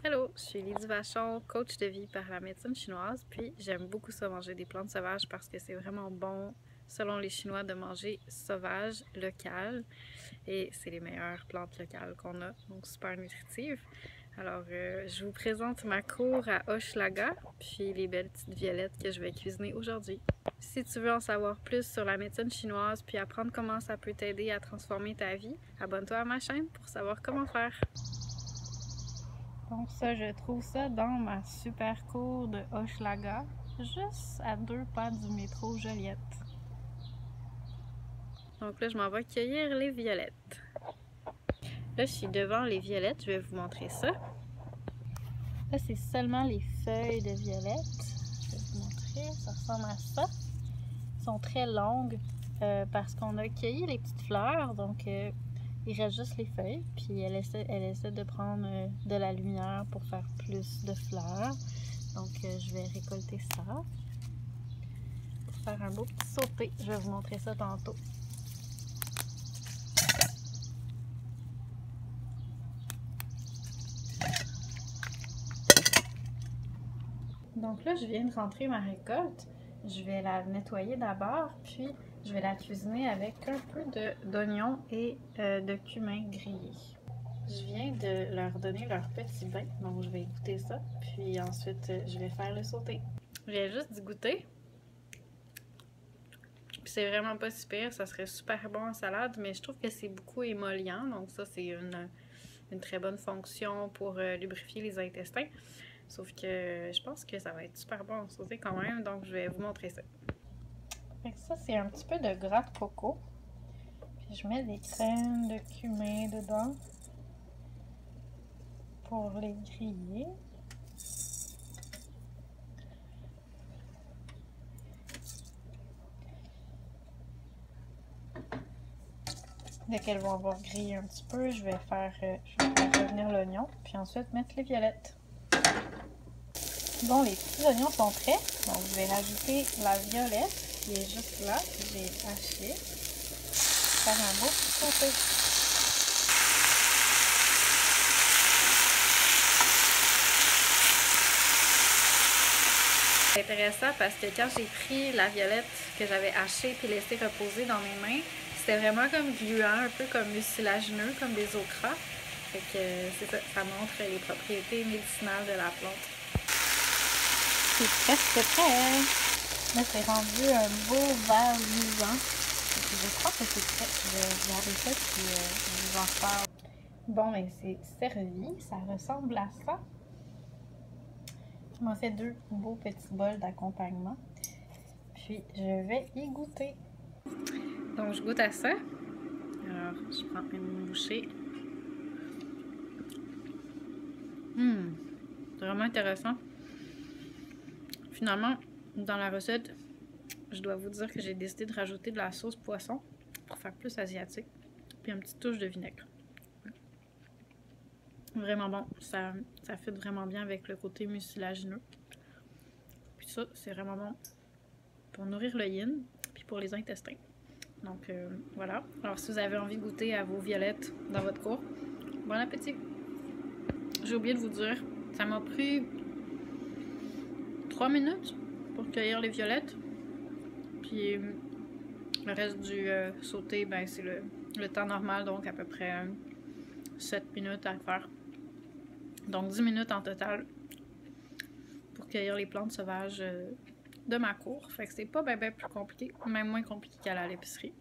Hello, je suis Lydie Vachon, coach de vie par la médecine chinoise, puis j'aime beaucoup ça manger des plantes sauvages parce que c'est vraiment bon, selon les Chinois, de manger sauvage, local, et c'est les meilleures plantes locales qu'on a, donc super nutritives. Alors, je vous présente ma cour à Hochelaga, puis les belles petites violettes que je vais cuisiner aujourd'hui. Si tu veux en savoir plus sur la médecine chinoise, puis apprendre comment ça peut t'aider à transformer ta vie, abonne-toi à ma chaîne pour savoir comment faire. Donc ça, je trouve ça dans ma super cour de Hochelaga, juste à 2 pas du métro Joliette. Donc là, je m'en vais cueillir les violettes. Là, je suis devant les violettes, je vais vous montrer ça. Là, c'est seulement les feuilles de violettes. Je vais vous montrer, ça ressemble à ça. Elles sont très longues parce qu'on a cueilli les petites fleurs, donc il reste juste les feuilles. Puis elle essaie de prendre de la lumière pour faire plus de fleurs. Donc je vais récolter ça pour faire un beau petit sauté. Je vais vous montrer ça tantôt. Donc là, je viens de rentrer ma récolte. Je vais la nettoyer d'abord, puis je vais la cuisiner avec un peu d'oignon et de cumin grillé. Je viens de leur donner leur petit bain, donc je vais goûter ça, puis ensuite je vais faire le sauté. Je viens juste d'y goûter. Puis c'est vraiment pas super, ça serait super bon en salade, mais je trouve que c'est beaucoup émollient, donc ça c'est une très bonne fonction pour lubrifier les intestins. Sauf que je pense que ça va être super bon en sauté quand même, donc je vais vous montrer ça. Fait que ça, c'est un petit peu de gras de coco. Puis je mets des graines de cumin dedans pour les griller. Dès qu'elles vont avoir grillé un petit peu, je vais faire revenir l'oignon, puis ensuite mettre les violettes. Bon, les petits oignons sont prêts, donc je vais rajouter la violette qui est juste là, que j'ai hachée. Faire un beau petit sauté. C'est intéressant parce que quand j'ai pris la violette que j'avais hachée puis laissée reposer dans mes mains, c'était vraiment comme gluant, un peu comme mucilagineux, comme des okras. Fait que c'est ça, ça montre les propriétés médicinales de la plante. C'est presque prêt! Là, c'est rendu un beau vert luisant. Je crois que c'est prêt. Je vais regarder ça puis je vous en reparle. Bon, mais c'est servi. Ça ressemble à ça. Je m'en fais 2 beaux petits bols d'accompagnement. Puis, je vais y goûter. Donc, je goûte à ça. Alors, je prends une bouchée. C'est vraiment intéressant. Finalement, dans la recette, je dois vous dire que j'ai décidé de rajouter de la sauce poisson pour faire plus asiatique. Puis une petite touche de vinaigre. Vraiment bon. Ça fit vraiment bien avec le côté mucilagineux. Puis ça, c'est vraiment bon pour nourrir le yin, puis pour les intestins. Donc voilà. Alors si vous avez envie de goûter à vos violettes dans votre cour, bon appétit! J'ai oublié de vous dire, ça m'a pris 3 minutes pour cueillir les violettes. Puis le reste du sauté, ben c'est le temps normal, donc à peu près 7 minutes à faire. Donc 10 minutes en total pour cueillir les plantes sauvages de ma cour. Fait que c'est pas ben plus compliqué, même moins compliqué qu'à l'épicerie.